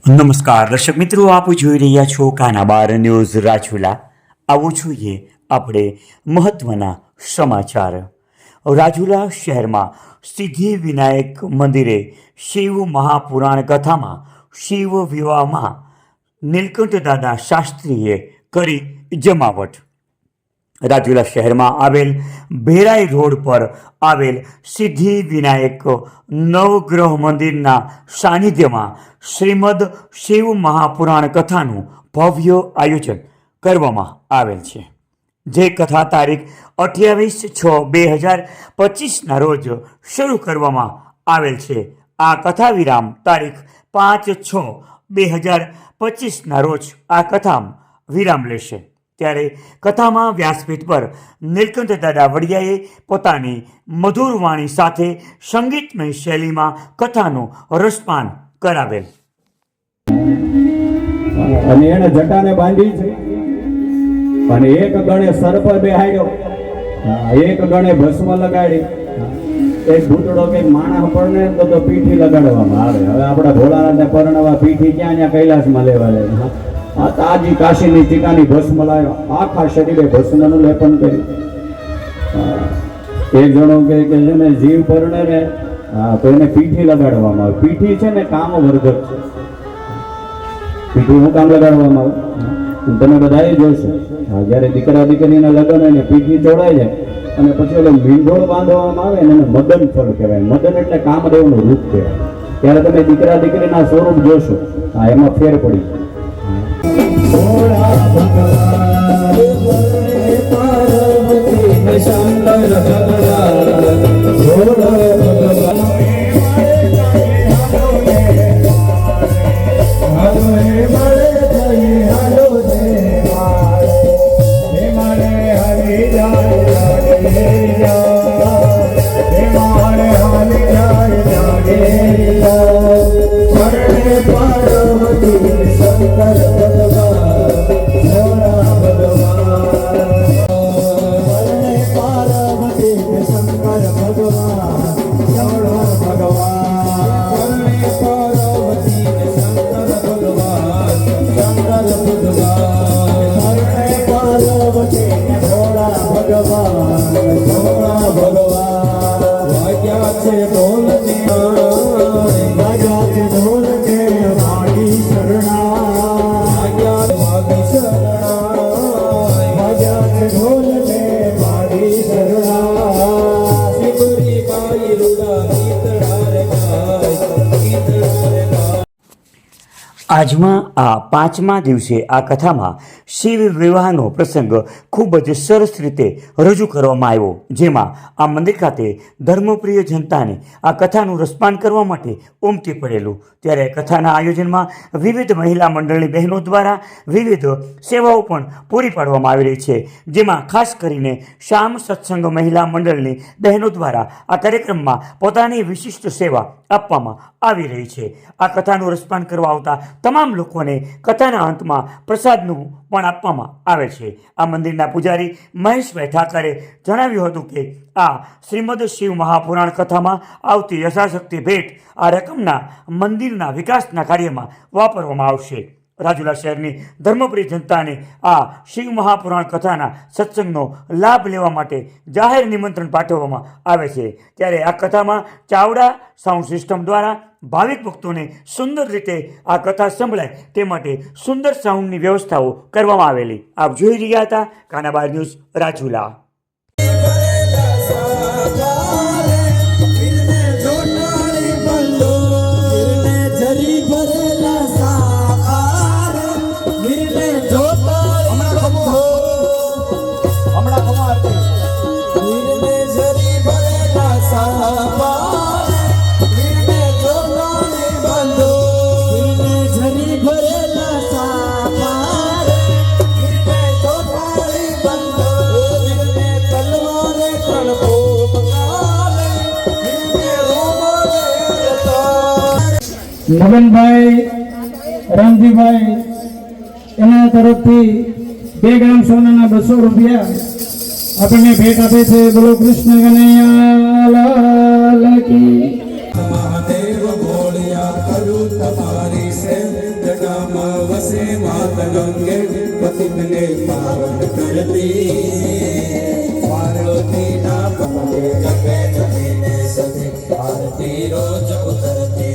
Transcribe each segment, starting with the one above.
નમસ્કાર દર્શક મિત્રો, આપ જોઈ રહ્યા છો કાનાબાર ન્યૂઝ રાજુલા. આવું જોઈએ આપણે મહત્વના સમાચાર. રાજુલા શહેરમાં સિદ્ધિ વિનાયક મંદિરે શિવ મહાપુરાણ કથામાં શિવ વિવાહમાં નીલકંઠ દાદા શાસ્ત્રીએ કરી જમાવટ. રાજુલા શહેરમાં આવેલ ભેરાઈ રોડ પર આવેલ સિદ્ધિ વિનાયક નવગ્રહ મંદિરના સાનિધ્યમાં શ્રીમદ શિવ મહાપુરાણ કથાનું ભવ્ય આયોજન કરવામાં આવેલ છે. જે કથા તારીખ 28/6/2025 રોજ શરૂ કરવામાં આવેલ છે. આ કથા વિરામ તારીખ 5/6/2025 રોજ આ કથા વિરામ લેશે. ત્યારે કથામાં વ્યાસપીઠ પર નીલકંઠ દાદા વડિયાએ પોતાની મધુર વાણી સાથે સંગીતમય શૈલીમાં કથાનું રસપાન કરાવેલ. અને એને જટાને બાંધી છે અને એક ગણે સર પર બેહાડ્યો, એક ગણે ભસ્મ લગાડી, એક ભૂતડો કે માણસ પડને તો પીઠી લગાડવામાં આવે. હવે આપણા ભોળાનાથને પરણવા પીઠી ક્યાં કૈલાસમાં લેવા લે. આ તાજી કાશીની ટીકાની ભસ્મ લાવ્યો, આખા શરીરે ભસ્મનું લેપન કર્યું. એક જણો કે છે ને જીવ પરણે ને તો એને પીઠી લગાડવામાં આવે. પીઠી છે ને કામ વર્ધક છે. પીઠી હું કામ લગાડવામાં આવે તમે બધાએ જોશો. જ્યારે દીકરા દીકરીના લગ્ન હોય ને પીઠી ચોડાય જાય અને પછી ઓલો મીંઢોળ બાંધવામાં આવે ને એને મદન ફળ કહેવાય. મદન એટલે કામદેવનું રૂપ કહેવાય. ત્યારે તમે દીકરા દીકરીના સ્વરૂપ જોશો, એમાં ફેર પડી. ભોળા ભગવાન પાર્વતી શંકર ભગવાન, ભોળા ભગવાન આજમાં આ 5મા દિવસે આ કથામાં શિવ વિવાહનો પ્રસંગ ખૂબ જ સરસ રીતે રજૂ કરવામાં આવ્યો. જેમાં આ મંદિર ખાતે ધર્મપ્રિય જનતાને આ કથાનું રસપાન કરવા માટે ઉમટી પડેલું. ત્યારે કથાના આયોજનમાં વિવિધ મહિલા મંડળની બહેનો દ્વારા વિવિધ સેવાઓ પણ પૂરી પાડવામાં આવી રહી છે. જેમાં ખાસ કરીને શ્યામ સત્સંગ મહિલા મંડળની બહેનો દ્વારા આ કાર્યક્રમમાં પોતાની વિશિષ્ટ સેવા આપવામાં આવી રહી છે. આ કથાનું રસપાન કરવા આવતા તમામ લોકોને કથાના અંતમાં પ્રસાદનું પણ આપવામાં આવે છે. આ મંદિરના પૂજારી મહેશભાઈ ઠાકરે જણાવ્યું હતું કે આ શ્રીમદ શિવ મહાપુરાણ કથામાં આવતી યથાશક્તિ ભેટ આ રકમના મંદિરના વિકાસના કાર્યમાં વાપરવામાં આવશે. રાજુલા શહેરની ધર્મપ્રિય જનતાને આ શિવ મહાપુરાણ કથાના સત્સંગનો લાભ લેવા માટે જાહેર નિમંત્રણ પાઠવવામાં આવે છે. ત્યારે આ કથામાં ચાવડા સાઉન્ડ સિસ્ટમ દ્વારા ભાવિક ભક્તોને સુંદર રીતે આ કથા સંભળાય તે માટે સુંદર સાઉન્ડની વ્યવસ્થાઓ કરવામાં આવેલી. આપ જોઈ રહ્યા હતા કાનાબાર ન્યૂઝ રાજુલા. મગનભાઈ રામજીભાઈ એના તરફથી 2 ગ્રામ સોનાના 200 રૂપિયા આપણને ભેટ આપે છે. બોલો કૃષ્ણ કનૈયા લાલ કી. મહાદેવ બોલિયા કરું તમારી સેવા. बसे मात गंगे पतितने पावन करती पार्वती ना पते जपे जपे ने सती आरती रोज उतरती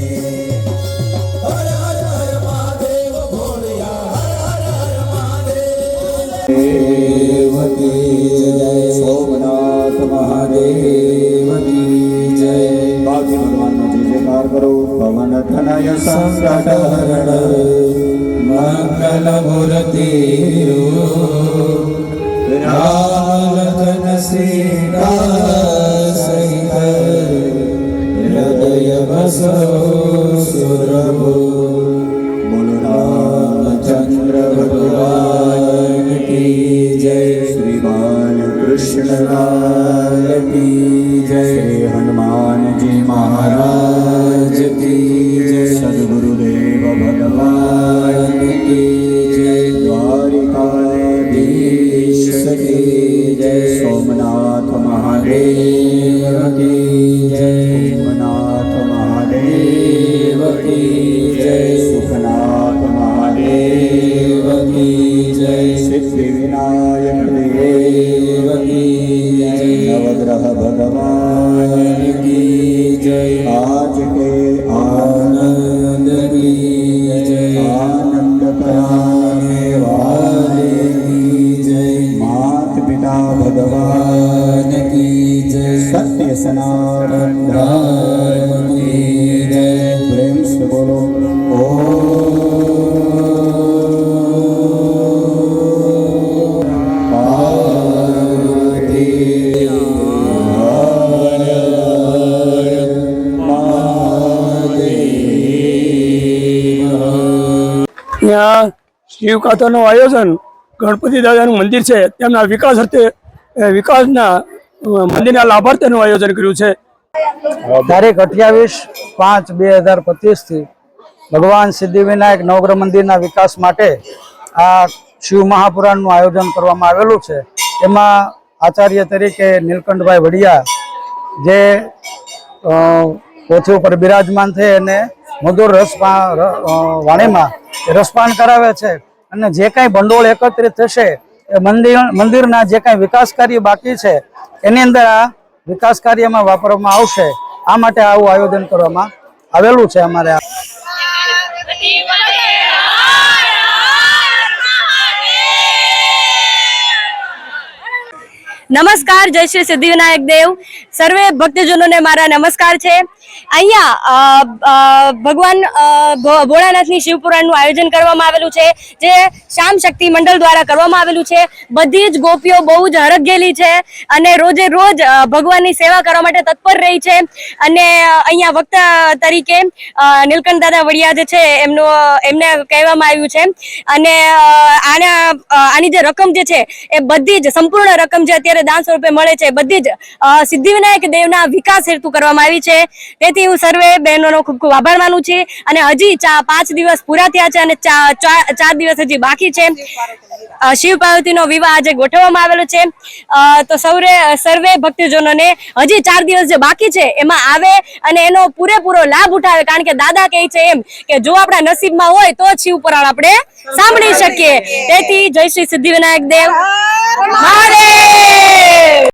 हर हर हर महादेव भोलिया हर हर हर महादेव की जय सोमनाथ महादेव की जय बाकी भगवान નો જય જયકાર કરો પવન તનય સંકટ હરણ मंगल मूर्ति राम लखन सीता सहित हृदय बसो सुरभु બોલો रामचंद्र भगवान की जय શ્રી બાલકૃષ્ણ लाल की जय શ્રી હનુમાનજી महाराज की जय સદગુરુદેવ ભગવાન भगवान की जय દ્વારિકાધીશ की जय સોમનાથ મહાદેવ देव की जय સોમનાથ મહાદેવ देव की जय સુખનાથ મહાદેવ देव की जय સિદ્ધિ વિનાયક દેવ देव की जय નવગ્રહ ભગવાન की जय आज के आनंद की जय आनंद कराने वाले की जय मात पिता भगवान भगवान की जय सत्य सनातन धर्म की जय प्रेम से बोलो पार्वती हर हर महादेव ત્યાં શિવ કથાનું આયોજન ગણપતિ દાદાનું મંદિર છે તેમના વિકાસ અર્થે વિકાસના મંદિરના લાભાર્થીનું આયોજન કર્યું છે. તારીખ 28/5/2025 થી ભગવાન સિદ્ધિવિનાયક નવગ્રહ મંદિરના વિકાસ માટે આ શિવ મહાપુરાણનું આયોજન કરવામાં આવેલું છે. એમાં આચાર્ય તરીકે નીલકંઠભાઈ વડિયા જે પોથી ઉપર બિરાજમાન થઈ અને મધુર વાણીમાં રસપાન કરાવે છે અને જે કાંઈ ભંડોળ એકત્રિત થશે એ મંદિરના જે કાંઈ વિકાસ કાર્ય બાકી છે એની અંદર આ વિકાસ કાર્યમાં વાપરવામાં આવશે. આ માટે આવું આયોજન કરવામાં આવેલું છે. અમારે નમસ્કાર, જય શ્રી સિદ્ધિવિનાયક દેવ. સર્વે ભક્તજનોને મારા નમસ્કાર છે. અહીંયા ભગવાન ભોળાનાથની શિવપુરાણનું આયોજન કરવામાં આવેલું છે, જે શ્યામ શક્તિ મંડળ દ્વારા કરવામાં આવેલું છે. બધી જ ગોપીઓ બહુ જ હરખેલી છે અને રોજે રોજ ભગવાનની સેવા કરવા માટે તત્પર રહી છે. અને અહીંયા વક્તા તરીકે નીલકંઠ દાદા વડિયા જે છે એમને કહેવામાં આવ્યું છે. અને આની જે રકમ જે છે એ બધી જ સંપૂર્ણ રકમ જે અત્યારે દાન સ્વરૂપે મળે છે બધી જ સિદ્ધિવિનાયક દેવના વિકાસ હેતુ કરવામાં આવી છે. તેથી હું સર્વે બહેનોનો ખૂબ ખૂબ આભાર માનું છું. અને હજી 5 દિવસ પૂરા થયા છે અને 4 દિવસ હજી બાકી છે. શિવ પાર્વતીનો વિવાહ આજે ગોઠવવામાં આવેલો છે. તો સર્વે ભક્તજનોને હજી 4 દિવસ જે બાકી છે એમાં આવે અને એનો પૂરેપૂરો લાભ ઉઠાવે. કારણ કે દાદા કહે છે એમ કે જો આપણા નસીબમાં હોય તો જ શિવ પુરાણ આપણે સાંભળી શકીએ. તેથી જય શ્રી સિદ્ધિવિનાયક દેવ મહાદેવ.